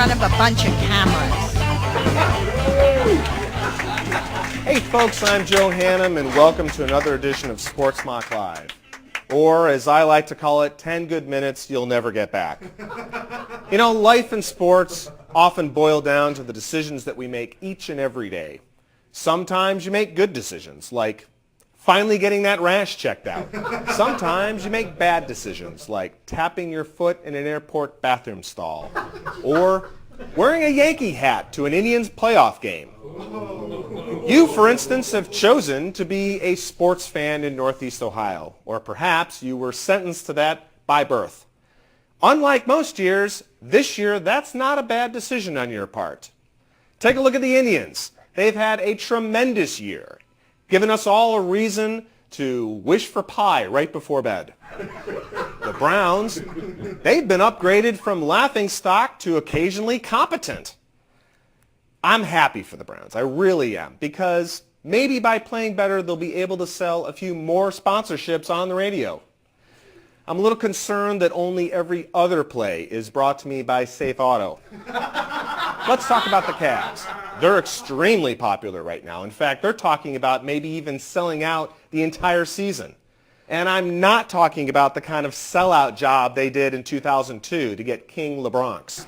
front of a bunch of cameras. Hey folks, I'm Joe Hannum and welcome to another edition of SportsMock Live. Or as I like to call it, 10 good minutes you'll never get back. You know, life and sports often boil down to the decisions that we make each and every day. Sometimes you make good decisions, like finally getting that rash checked out. Sometimes you make bad decisions, like tapping your foot in an airport bathroom stall, or wearing a Yankee hat to an Indians playoff game. You, for instance, have chosen to be a sports fan in Northeast Ohio, or perhaps you were sentenced to that by birth. Unlike most years, this year that's not a bad decision on your part. Take a look at the Indians. They've had a tremendous year, giving us all a reason to wish for pie right before bed. The Browns, they've been upgraded from laughingstock to occasionally competent. I'm happy for the Browns, I really am, because maybe by playing better they'll be able to sell a few more sponsorships on the radio. I'm a little concerned that only every other play is brought to me by Safe Auto. Let's talk about the Cavs. They're extremely popular right now. In fact, they're talking about maybe even selling out the entire season. And I'm not talking about the kind of sellout job they did in 2002 to get King LeBronx.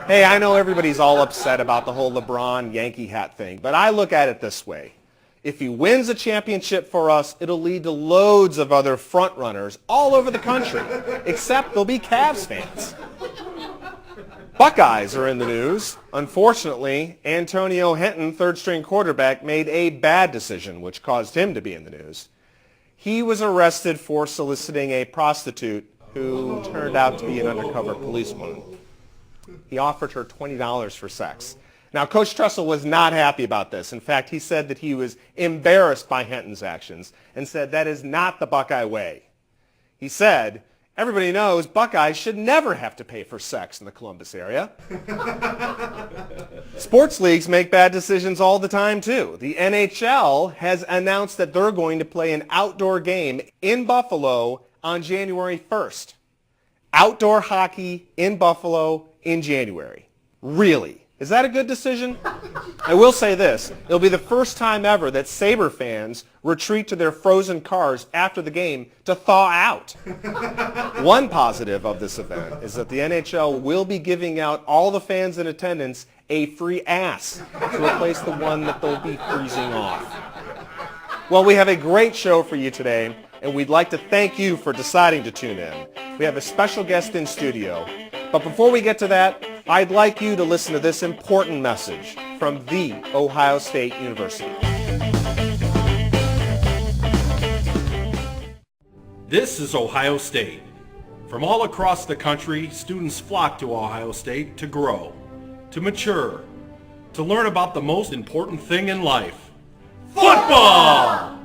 Hey, I know everybody's all upset about the whole LeBron Yankee hat thing, but I look at it this way. If he wins a championship for us, it'll lead to loads of other front runners all over the country, except they'll be Cavs fans. Buckeyes are in the news. Unfortunately, Antonio Hinton, third-string quarterback, made a bad decision, which caused him to be in the news. He was arrested for soliciting a prostitute who turned out to be an undercover policewoman. He offered her $20 for sex. Now, Coach Tressel was not happy about this. In fact, he said that he was embarrassed by Hinton's actions and said that is not the Buckeye way. He said, everybody knows Buckeyes should never have to pay for sex in the Columbus area. Sports leagues make bad decisions all the time, too. The NHL has announced that they're going to play an outdoor game in Buffalo on January 1st. Outdoor hockey in Buffalo in January. Really? Is that a good decision? I will say this. It'll be the first time ever that Sabre fans retreat to their frozen cars after the game to thaw out. One positive of this event is that the NHL will be giving out all the fans in attendance a free ass to replace the one that they'll be freezing off. Well, we have a great show for you today, and we'd like to thank you for deciding to tune in. We have a special guest in studio. But before we get to that, I'd like you to listen to this important message from the Ohio State University. This is Ohio State. From all across the country, students flock to Ohio State to grow, to mature, to learn about the most important thing in life, football!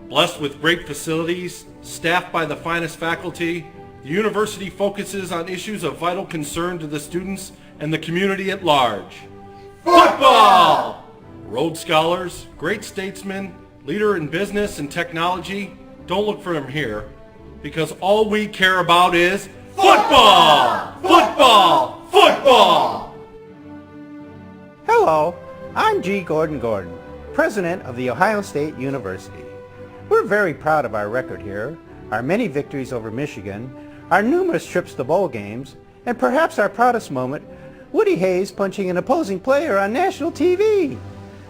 Blessed with great facilities, staffed by the finest faculty, the university focuses on issues of vital concern to the students and the community at large. Football! Rhodes Scholars, great statesmen, leader in business and technology, don't look for them here, because all we care about is football! Football! Football! Hello, I'm G. Gordon Gordon, president of The Ohio State University. We're very proud of our record here, our many victories over Michigan, our numerous trips to bowl games, and perhaps our proudest moment, Woody Hayes punching an opposing player on national TV.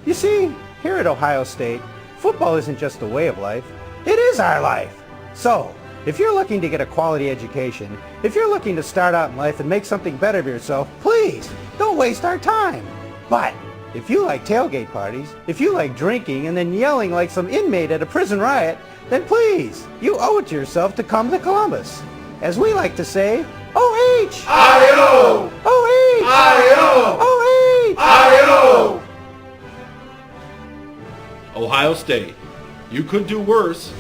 You see, here at Ohio State, football isn't just a way of life, it is our life. So, if you're looking to get a quality education, if you're looking to start out in life and make something better of yourself, please, don't waste our time. But, if you like tailgate parties, if you like drinking and then yelling like some inmate at a prison riot, then please, you owe it to yourself to come to Columbus. As we like to say, O-H! I-O! O-H! I-O! O-H! I-O! Ohio State. You could do worse.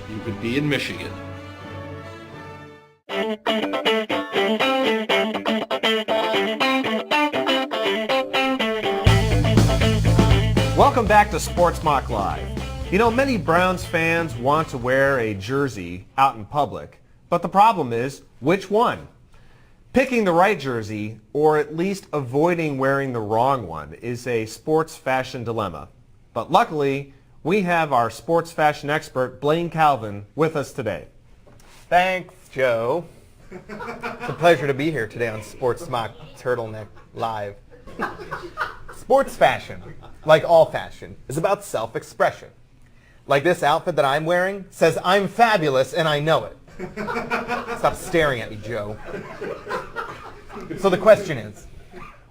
You could be in Michigan. Welcome back to SportsMock Live. You know, many Browns fans want to wear a jersey out in public, but the problem is, which one? Picking the right jersey, or at least avoiding wearing the wrong one, is a sports fashion dilemma. But luckily, we have our sports fashion expert, Blaine Calvin, with us today. Thanks, Joe. It's a pleasure to be here today on SportsMock Turtleneck Live. Sports fashion, like all fashion, is about self-expression. Like this outfit that I'm wearing says I'm fabulous and I know it. Stop staring at me, Joe. So the question is,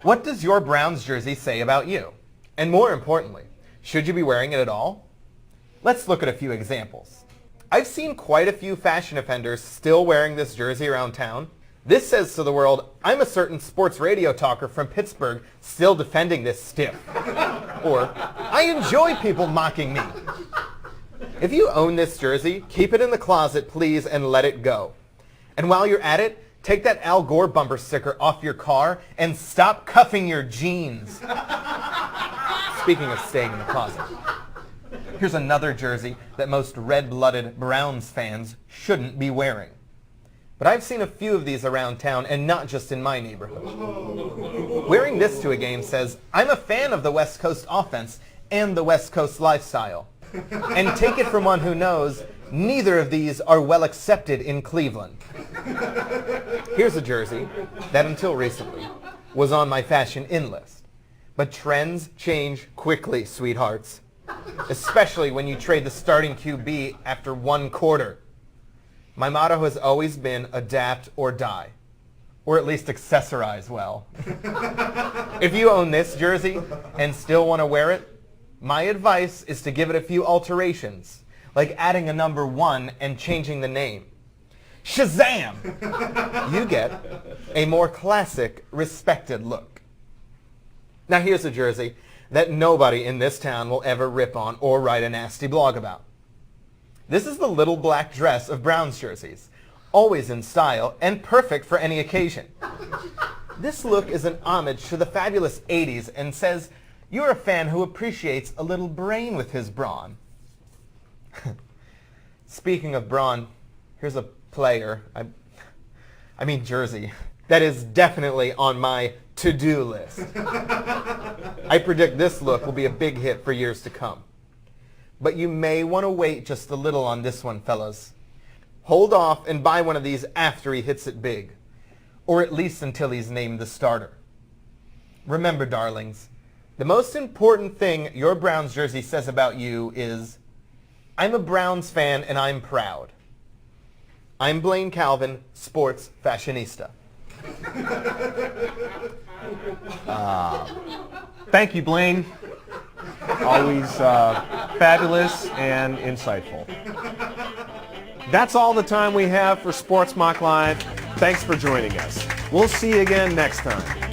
what does your Browns jersey say about you? And more importantly, should you be wearing it at all? Let's look at a few examples. I've seen quite a few fashion offenders still wearing this jersey around town. This says to the world, I'm a certain sports radio talker from Pittsburgh still defending this stiff. Or, I enjoy people mocking me. If you own this jersey, keep it in the closet, please, and let it go. And while you're at it, take that Al Gore bumper sticker off your car and stop cuffing your jeans. Speaking of staying in the closet, here's another jersey that most red-blooded Browns fans shouldn't be wearing. But I've seen a few of these around town, and not just in my neighborhood. Wearing this to a game says, I'm a fan of the West Coast offense and the West Coast lifestyle. And take it from one who knows, neither of these are well accepted in Cleveland. Here's a jersey that until recently was on my fashion in list. But trends change quickly, sweethearts. Especially when you trade the starting QB after one quarter. My motto has always been adapt or die. Or at least accessorize well. If you own this jersey and still want to wear it, my advice is to give it a few alterations, like adding a number 1 and changing the name. Shazam! You get a more classic, respected look. Now here's a jersey that nobody in this town will ever rip on or write a nasty blog about. This is the little black dress of Browns jerseys, always in style and perfect for any occasion. This look is an homage to the fabulous 80s and says, you're a fan who appreciates a little brain with his brawn. Speaking of brawn, here's a player, I mean jersey, that is definitely on my to-do list. I predict this look will be a big hit for years to come. But you may want to wait just a little on this one, fellas. Hold off and buy one of these after he hits it big. Or at least until he's named the starter. Remember, darlings, the most important thing your Browns jersey says about you is, I'm a Browns fan and I'm proud. I'm Blaine Calvin, sports fashionista. Thank you, Blaine. Always fabulous and insightful. That's all the time we have for SportsMock Live. Thanks for joining us. We'll see you again next time.